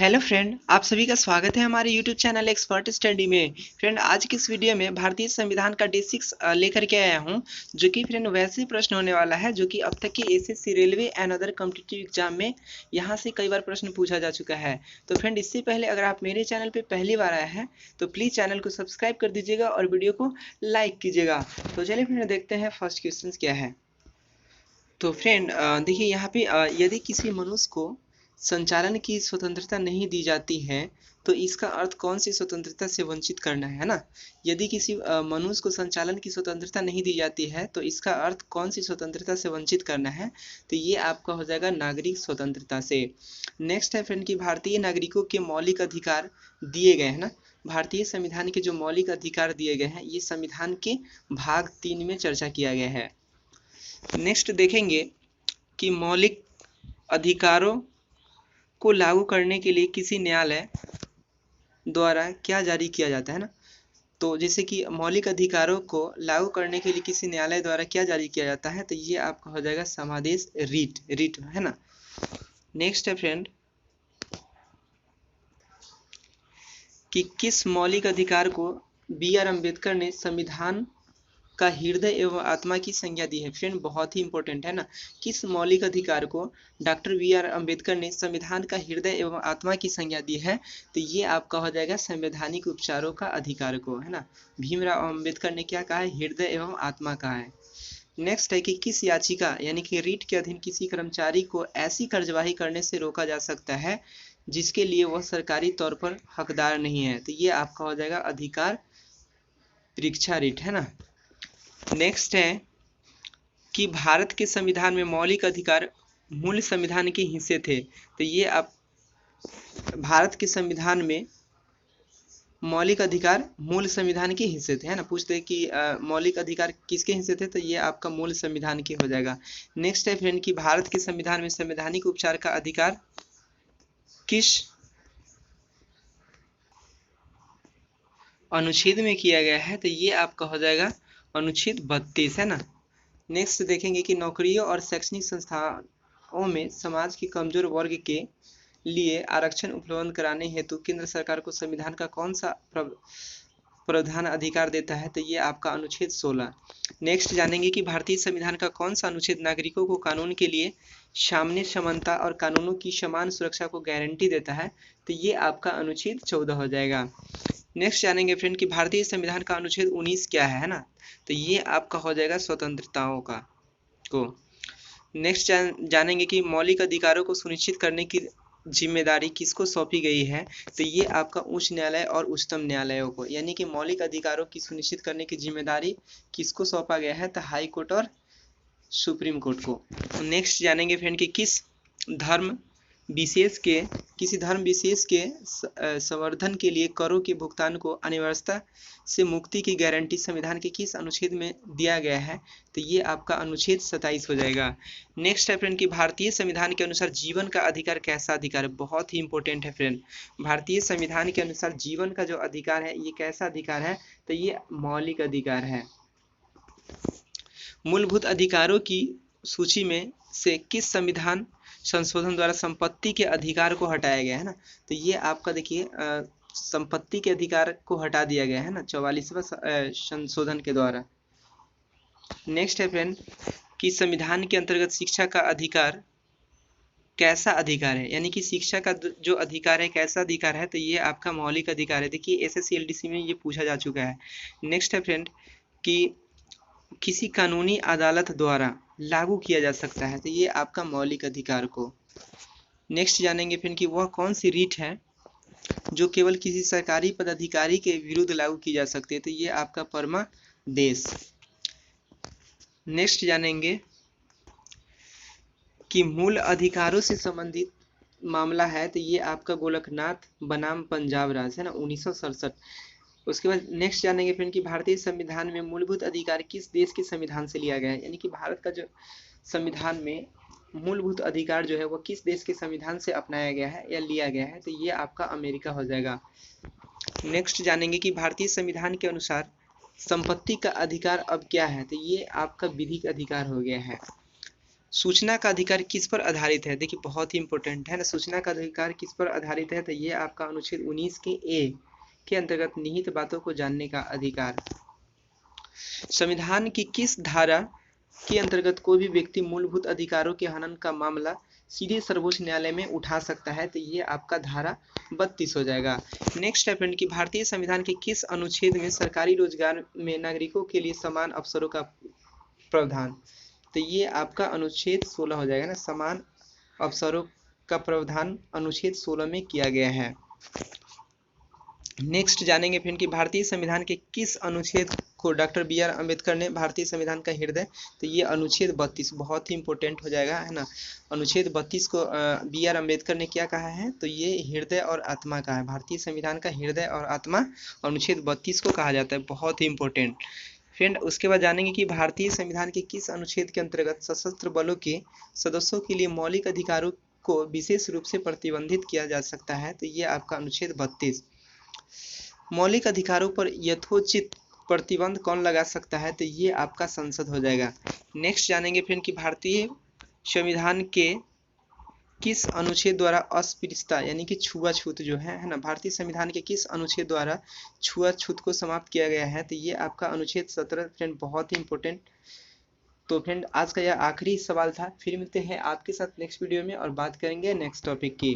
Hello friend, आप सभी का स्वागत है हमारे यूट्यूब चैनल एक्सपर्ट स्टडी में। फ्रेंड, आज की इस वीडियो में भारतीय संविधान का डे 6 लेकर के आया हूं, जो कि फ्रेंड वैसे प्रश्न होने वाला है जो कि अब तक की SSC railway and other competitive exam में यहां से कई बार प्रश्न पूछा जा चुका है। तो फ्रेंड, इससे पहले अगर आप मेरे चैनल पर पहली बार आए हैं तो प्लीज़ चैनल को सब्सक्राइब कर दीजिएगा और वीडियो को लाइक कीजिएगा। तो चलिए फ्रेंड, देखते हैं फर्स्ट क्वेश्चन क्या है। तो फ्रेंड देखिए यहाँ पे यदि किसी मनुष्य को संचालन की स्वतंत्रता नहीं दी जाती है तो इसका अर्थ कौन सी स्वतंत्रता से वंचित करना है ना। यदि किसी मनुष्य को संचालन की स्वतंत्रता नहीं दी जाती है तो इसका अर्थ कौन सी स्वतंत्रता से वंचित करना है, तो ये आपका हो जाएगा नागरिक स्वतंत्रता से। नेक्स्ट है फ्रेंड कि भारतीय नागरिकों के मौलिक अधिकार दिए गए हैं ना। भारतीय संविधान के जो मौलिक अधिकार दिए गए हैं ये संविधान के भाग 3 में चर्चा किया गया है। नेक्स्ट देखेंगे कि मौलिक अधिकारों को लागू करने के लिए किसी न्यायालय द्वारा क्या जारी किया जाता है ना। तो जैसे कि मौलिक अधिकारों को लागू करने के लिए किसी न्यायालय द्वारा क्या जारी किया जाता है, तो ये आपका हो जाएगा समादेश रीट है ना। नेक्स्ट है फ्रेंड कि किस मौलिक अधिकार को बी.आर. अम्बेडकर ने संविधान का हृदय एवं आत्मा की संज्ञा दी है। फ्रेंड, बहुत ही इंपॉर्टेंट है ना। किस मौलिक अधिकार को डॉक्टर बी.आर. अम्बेडकर ने संविधान का हृदय एवं आत्मा की संज्ञा दी है, तो ये आपका हो जाएगा संवैधानिक उपचारों का अधिकार को, है ना। भीमराव अम्बेडकर ने क्या कहा है, हृदय एवं आत्मा कहा है। नेक्स्ट है कि किस याचिका यानी कि रीट के अधीन किसी कर्मचारी को ऐसी कार्यवाही करने से रोका जा सकता है जिसके लिए वह सरकारी तौर पर हकदार नहीं है, तो ये आपका हो जाएगा अधिकार परीक्षा रीट, है ना। नेक्स्ट है कि भारत के संविधान में मौलिक अधिकार मूल संविधान के हिस्से थे, तो ये आप भारत के संविधान में मौलिक अधिकार मूल संविधान के हिस्से थे, है ना। पूछते हैं कि मौलिक अधिकार किसके हिस्से थे, तो ये आपका मूल संविधान के हो जाएगा। नेक्स्ट है फ्रेंड कि भारत के संविधान में संवैधानिक उपचार का अधिकार किस अनुच्छेद में किया गया है, तो ये आपका हो जाएगा अनुच्छेद 32, है ना। नेक्स्ट देखेंगे कि नौकरियों और शैक्षणिक संस्थाओं में समाज के कमजोर वर्ग के लिए आरक्षण उपलब्ध कराने हेतु केंद्र सरकार को संविधान का कौन सा प्रावधान अधिकार देता है, तो ये आपका अनुच्छेद 16। नेक्स्ट जानेंगे कि भारतीय संविधान का कौन सा अनुच्छेद नागरिकों को कानून के लिए सामान्य समानता और कानूनों की समान सुरक्षा को गारंटी देता है, तो ये आपका अनुच्छेद 14 हो जाएगा। नेक्स्ट जानेंगे फ्रेंड कि भारतीय संविधान का अनुच्छेद 19 क्या है ना, तो ये आपका हो जाएगा स्वतंत्रताओं का को। नेक्स्ट जानेंगे कि मौलिक अधिकारों को सुनिश्चित करने की जिम्मेदारी किसको सौंपी गई है, तो ये आपका उच्च न्यायालय और उच्चतम न्यायालयों को, यानी कि मौलिक अधिकारों की सुनिश्चित करने की जिम्मेदारी किसको सौंपा गया है, तो हाई कोर्ट और सुप्रीम कोर्ट को। नेक्स्ट जानेंगे फ्रेंड कि किसी धर्म विशेष के संवर्धन के लिए करों के भुगतान को अनिवार्यता से मुक्ति की गारंटी संविधान के किस अनुच्छेद में दिया गया है, तो ये आपका अनुच्छेद 27 हो जाएगा। नेक्स्ट है फ्रेंड कि भारतीय संविधान के अनुसार जीवन का अधिकार कैसा अधिकार है, बहुत ही इंपॉर्टेंट है फ्रेंड। भारतीय संविधान के अनुसार जीवन का जो अधिकार है ये कैसा अधिकार है, तो ये मौलिक अधिकार है। मूलभूत अधिकारों की सूची में से किस संविधान संशोधन द्वारा संपत्ति के अधिकार को हटाया गया है ना, तो ये आपका देखिए संपत्ति के अधिकार को हटा दिया गया है ना 44वां संशोधन के द्वारा। नेक्स्ट है फ्रेंड कि संविधान के अंतर्गत शिक्षा का अधिकार कैसा अधिकार है, यानी कि शिक्षा का जो अधिकार है कैसा अधिकार है, तो ये आपका मौलिक अधिकार है। देखिए एसएससी एलडीसी में ये पूछा जा चुका है। नेक्स्ट है फ्रेंड कि किसी कानूनी अदालत द्वारा लागू किया जा सकता है, तो ये आपका मौलिक अधिकार को। नेक्स्ट जानेंगे फिर कि वह कौन सी रीट है जो केवल किसी सरकारी पदाधिकारी के विरुद्ध लागू की जा सकती है, तो ये आपका परमादेश। नेक्स्ट जानेंगे कि मूल अधिकारों से संबंधित मामला है, तो ये आपका गोलकनाथ बनाम पंजाब राज है ना 1967। उसके बाद नेक्स्ट जानेंगे फ्रेंड कि भारतीय संविधान में मूलभूत अधिकार किस देश के संविधान से लिया गया है, यानी कि भारत का जो संविधान में मूलभूत अधिकार जो है वो किस देश के संविधान से अपनाया गया है या लिया गया है, तो ये आपका अमेरिका हो जाएगा। नेक्स्ट जानेंगे कि भारतीय संविधान के अनुसार संपत्ति का अधिकार अब क्या है, तो ये आपका विधिक अधिकार हो गया है। सूचना का अधिकार किस पर आधारित है? देखिए बहुत ही इंपॉर्टेंट है ना, सूचना का अधिकार किस पर आधारित है? तो ये आपका अनुच्छेद 19 के ए के अंतर्गत निहित बातों को जानने का अधिकार। संविधान की किस धारा के अंतर्गत कोई भी व्यक्ति मूलभूत अधिकारों के हनन का मामला सीधे सर्वोच्च न्यायालय में उठा सकता है? तो ये आपका धारा 32 हो जाएगा। नेक्स्ट है फ्रेंड कि भारतीय संविधान के किस अनुच्छेद में सरकारी रोजगार में नागरिकों के लिए समान अवसरों का प्रावधान? तो ये आपका अनुच्छेद 16 हो जाएगा ना, समान अवसरों का प्रावधान अनुच्छेद 16 में किया गया है। नेक्स्ट जानेंगे फ्रेंड कि भारतीय संविधान के किस अनुच्छेद को डॉक्टर बी आर अम्बेडकर ने भारतीय संविधान का हृदय? तो ये अनुच्छेद 32 बहुत ही इंपॉर्टेंट हो जाएगा, है ना। अनुच्छेद 32 को बी आर अम्बेडकर ने क्या कहा है? तो ये हृदय और आत्मा का है, भारतीय संविधान का हृदय और आत्मा अनुच्छेद 32 को कहा जाता है, बहुत ही इंपॉर्टेंट फ्रेंड। उसके बाद जानेंगे कि भारतीय संविधान के किस अनुच्छेद के अंतर्गत सशस्त्र बलों के सदस्यों के लिए मौलिक अधिकारों को विशेष रूप से प्रतिबंधित किया जा सकता है? तो ये आपका अनुच्छेद 32। मौलिक अधिकारों पर यथोचित प्रतिबंध कौन लगा सकता है? तो ये आपका संसद हो जाएगा। नेक्स्ट जानेंगे फ्रेंड कि भारतीय संविधान के किस अनुच्छेद द्वारा अस्पृश्यता यानी कि छुआछूत जो है ना, भारतीय संविधान के किस अनुच्छेद द्वारा छुआछूत को समाप्त किया गया है? तो ये आपका अनुच्छेद 17 फ्रेंड, बहुत ही इंपॉर्टेंट। तो फ्रेंड आज का यह आखिरी सवाल था, फिर मिलते हैं आपके साथ नेक्स्ट वीडियो में और बात करेंगे नेक्स्ट टॉपिक की।